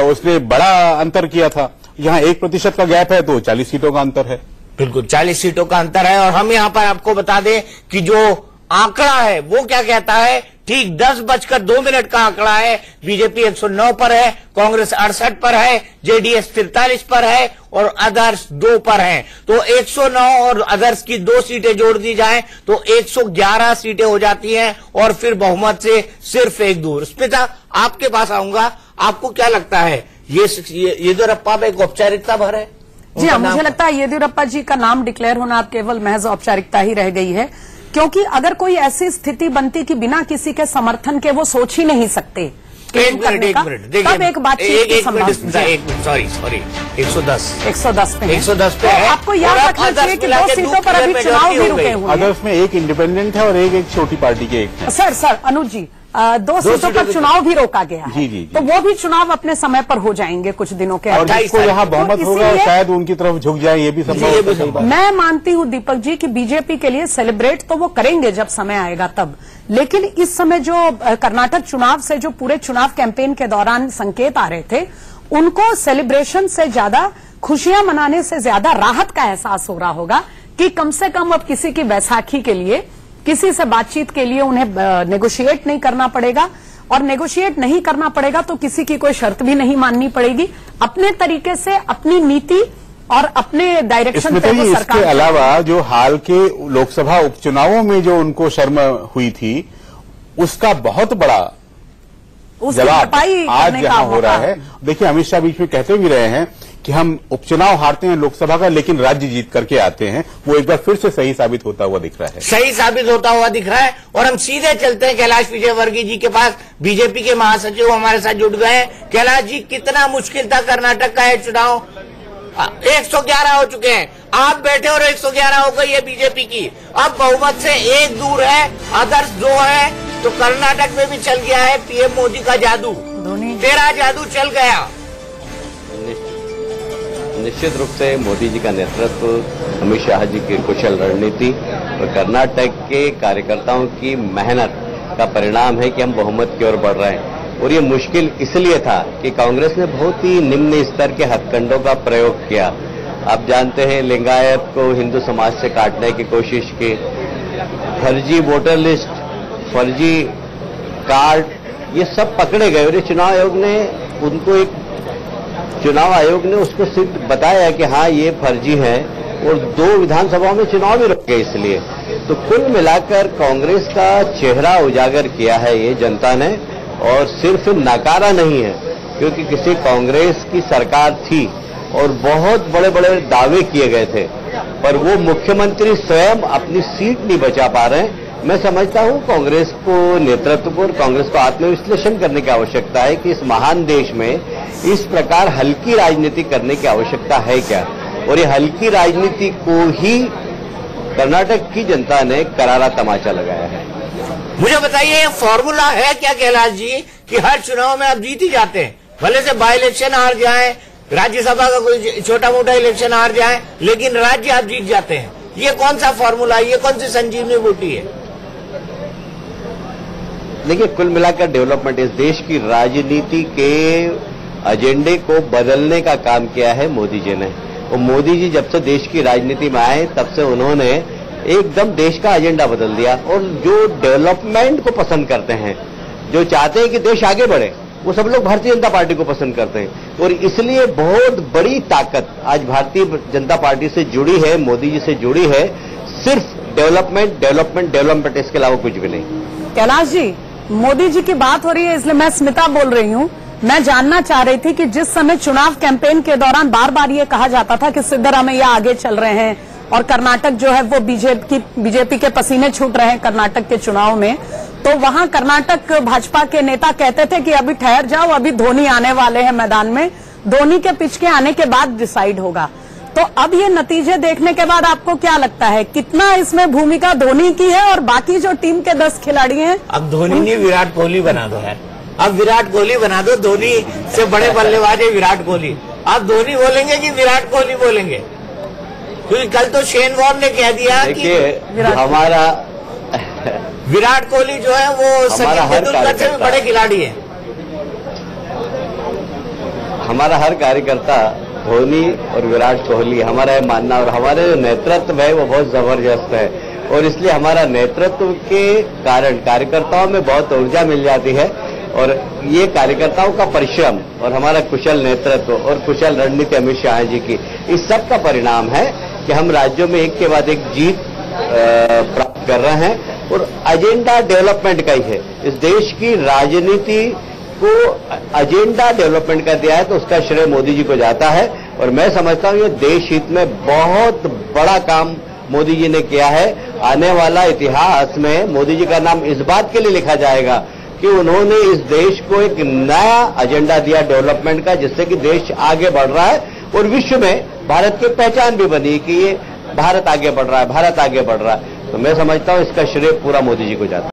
[SPEAKER 3] उसने बड़ा अंतर किया था। यहाँ 1% का गैप है तो 40 सीटों का अंतर है।
[SPEAKER 1] बिल्कुल 40 सीटों का अंतर है। और हम यहाँ पर आपको बता दें कि जो आंकड़ा है वो क्या कहता है, ठीक 10:02 का आंकड़ा है। बीजेपी 109 पर है, कांग्रेस 68 पर है, जेडीएस 43 पर है और अदर्स 2 पर हैं। तो 109 और अदर्स की 2 सीटें जोड़ दी जाएं तो 111 सीटें हो जाती हैं और फिर बहुमत से सिर्फ 1 दूर। स्मिता, आपके पास आऊंगा, आपको क्या लगता है ये येदियुरप्पा में एक औपचारिकता भर है?
[SPEAKER 5] जी हाँ, मुझे लगता है येदियुरप्पा जी का नाम डिक्लेयर होना अब केवल महज औपचारिकता ही रह गई है, क्योंकि अगर कोई ऐसी स्थिति बनती कि बिना किसी के समर्थन के वो सोच ही नहीं सकते
[SPEAKER 1] एक मिनट
[SPEAKER 5] तब एक बातचीत की संभावना।
[SPEAKER 1] सॉरी 110
[SPEAKER 5] पे है। आपको याद रखना चाहिए कि 2 सीटों पर अभी चुनाव भी रुके हुए हैं।
[SPEAKER 3] अदर्स में एक इंडिपेंडेंट है और एक छोटी पार्टी के एक है।
[SPEAKER 5] सर अनुज जी, 2 सीटों पर चुनाव भी रोका गया है।
[SPEAKER 3] जी।
[SPEAKER 5] तो वो भी चुनाव अपने समय पर हो जाएंगे कुछ दिनों के
[SPEAKER 3] अंदर। और जिसको यहाँ बहुमत होगा शायद उनकी तरफ झुक जाए, ये भी संभव।
[SPEAKER 5] मैं मानती हूँ दीपक जी कि बीजेपी के लिए सेलिब्रेट तो वो करेंगे जब समय आएगा तब, लेकिन इस समय जो कर्नाटक चुनाव से जो पूरे चुनाव कैंपेन के दौरान संकेत आ रहे थे, उनको सेलिब्रेशन से ज्यादा, खुशियां मनाने से ज्यादा राहत का एहसास हो रहा होगा कि कम से कम अब किसी की बैसाखी के लिए, किसी से बातचीत के लिए उन्हें नेगोशिएट नहीं करना पड़ेगा, और नेगोशिएट नहीं करना पड़ेगा तो किसी की कोई शर्त भी नहीं माननी पड़ेगी। अपने तरीके से अपनी नीति और अपने डायरेक्शन
[SPEAKER 3] इसमें
[SPEAKER 5] पे वो
[SPEAKER 3] इसके
[SPEAKER 5] सरकार
[SPEAKER 3] अलावा जो हाल के लोकसभा उपचुनावों में जो उनको शर्म हुई थी, उसका बहुत बड़ा जवाब आज यहाँ हो रहा है। देखिए, अमित शाह बीच में कहते भी रहे हैं कि हम उपचुनाव हारते हैं लोकसभा का, लेकिन राज्य जीत करके आते हैं। वो एक बार फिर से सही साबित होता हुआ दिख रहा है।
[SPEAKER 1] सही साबित होता हुआ दिख रहा है। और हम सीधे चलते हैं कैलाश विजयवर्गीय जी के पास। बीजेपी के महासचिव हमारे साथ जुड़ गए हैं। कैलाश जी, कितना मुश्किल था कर्नाटक का है चुनाव? 111 हो चुके हैं, आप बैठे और 111 हो गई है बीजेपी की। अब बहुमत से एक दूर है, आदर्श 2 है। तो कर्नाटक में भी चल गया है पीएम मोदी का जादू, तेरा जादू चल गया।
[SPEAKER 9] निश्चित रूप से मोदी जी का नेतृत्व, अमित शाह जी की कुशल रणनीति और कर्नाटक के कार्यकर्ताओं की मेहनत का परिणाम है कि हम बहुमत की ओर बढ़ रहे हैं। और ये मुश्किल इसलिए था कि कांग्रेस ने बहुत ही निम्न स्तर के हथकंडों का प्रयोग किया। आप जानते हैं, लिंगायत को हिंदू समाज से काटने की कोशिश की, फर्जी वोटर लिस्ट, फर्जी कार्ड, ये सब पकड़े गए। और चुनाव आयोग ने उनको चुनाव आयोग ने उसको सिद्ध बताया कि हाँ ये फर्जी है, और 2 विधानसभाओं में चुनाव भी रोके इसलिए। तो कुल मिलाकर कांग्रेस का चेहरा उजागर किया है ये जनता ने, और सिर्फ नकारा नहीं है, क्योंकि किसी कांग्रेस की सरकार थी और बहुत बड़े बड़े दावे किए गए थे, पर वो मुख्यमंत्री स्वयं अपनी सीट नहीं बचा पा रहे हैं। मैं समझता हूं कांग्रेस को, नेतृत्व को और कांग्रेस को आत्मविश्लेषण करने की आवश्यकता है कि इस महान देश में इस प्रकार हल्की राजनीति करने की आवश्यकता है क्या, और ये हल्की राजनीति को ही कर्नाटक की जनता ने करारा तमाचा लगाया है।
[SPEAKER 1] मुझे बताइए, फॉर्मूला है क्या कैलाश जी कि हर चुनाव में आप जीत ही जाते हैं? भले से बाई इलेक्शन हार जाए, राज्यसभा का कोई छोटा मोटा इलेक्शन हार जाए, लेकिन राज्य आप जीत जाते हैं। ये कौन सा फॉर्मूला है? ये कौन सी संजीवनी बूटी है?
[SPEAKER 9] देखिए, कुल मिलाकर डेवलपमेंट, इस देश की राजनीति के एजेंडे को बदलने का काम किया है मोदी जी ने। और मोदी जी जब से देश की राजनीति में आए, तब से उन्होंने एकदम देश का एजेंडा बदल दिया। और जो डेवलपमेंट को पसंद करते हैं, जो चाहते हैं कि देश आगे बढ़े, वो सब लोग भारतीय जनता पार्टी को पसंद करते हैं। और इसलिए बहुत बड़ी ताकत आज भारतीय जनता पार्टी से जुड़ी है, मोदी जी से जुड़ी है। सिर्फ डेवलपमेंट, डेवलपमेंट, डेवलपमेंट, इसके अलावा कुछ भी नहीं।
[SPEAKER 5] कैलाश जी, मोदी जी की बात हो रही है, इसलिए मैं स्मिता बोल रही हूँ। मैं जानना चाह रही थी कि जिस समय चुनाव कैंपेन के दौरान बार बार ये कहा जाता था कि सिद्धरामैया आगे चल रहे हैं और कर्नाटक जो है वो बीजेपी के पसीने छूट रहे हैं कर्नाटक के चुनाव में, तो वहां कर्नाटक भाजपा के नेता कहते थे कि अभी ठहर जाओ, अभी धोनी आने वाले हैं मैदान में, धोनी के पिच के आने के बाद डिसाइड होगा। तो अब ये नतीजे देखने के बाद आपको क्या लगता है, कितना इसमें भूमिका धोनी की है और बाकी जो टीम के 10 खिलाड़ी हैं?
[SPEAKER 1] अब धोनी नहीं, विराट कोहली बना दो यार। अब विराट कोहली बना दो, धोनी से बड़े बल्लेबाज है विराट कोहली। अब धोनी बोलेंगे कि विराट कोहली बोलेंगे? क्योंकि कल तो शेन वॉर्न ने कह दिया कि
[SPEAKER 9] हमारा
[SPEAKER 1] विराट कोहली जो है वो सचिन तेंदुलकर से भी बड़े खिलाड़ी है।
[SPEAKER 9] हमारा हर कार्यकर्ता धोनी और विराट कोहली, हमारा यह मानना, और हमारे जो नेतृत्व है वो बहुत जबरदस्त है। और इसलिए हमारा नेतृत्व के कारण कार्यकर्ताओं में बहुत ऊर्जा मिल जाती है। और ये कार्यकर्ताओं का परिश्रम और हमारा कुशल नेतृत्व और कुशल रणनीति अमित शाह जी की, इस सब का परिणाम है कि हम राज्यों में एक के बाद एक जीत प्राप्त कर रहे हैं। और एजेंडा डेवलपमेंट का ही है। इस देश की राजनीति को एजेंडा डेवलपमेंट का दिया है, तो उसका श्रेय मोदी जी को जाता है। और मैं समझता हूं ये देश हित में बहुत बड़ा काम मोदी जी ने किया है। आने वाला इतिहास में मोदी जी का नाम इस बात के लिए लिखा जाएगा कि उन्होंने इस देश को एक नया एजेंडा दिया डेवलपमेंट का, जिससे कि देश आगे बढ़ रहा है और विश्व में भारत की पहचान भी बनी कि ये भारत आगे बढ़ रहा है, भारत आगे बढ़ रहा है। तो मैं समझता हूं इसका श्रेय पूरा मोदी जी को जाता है।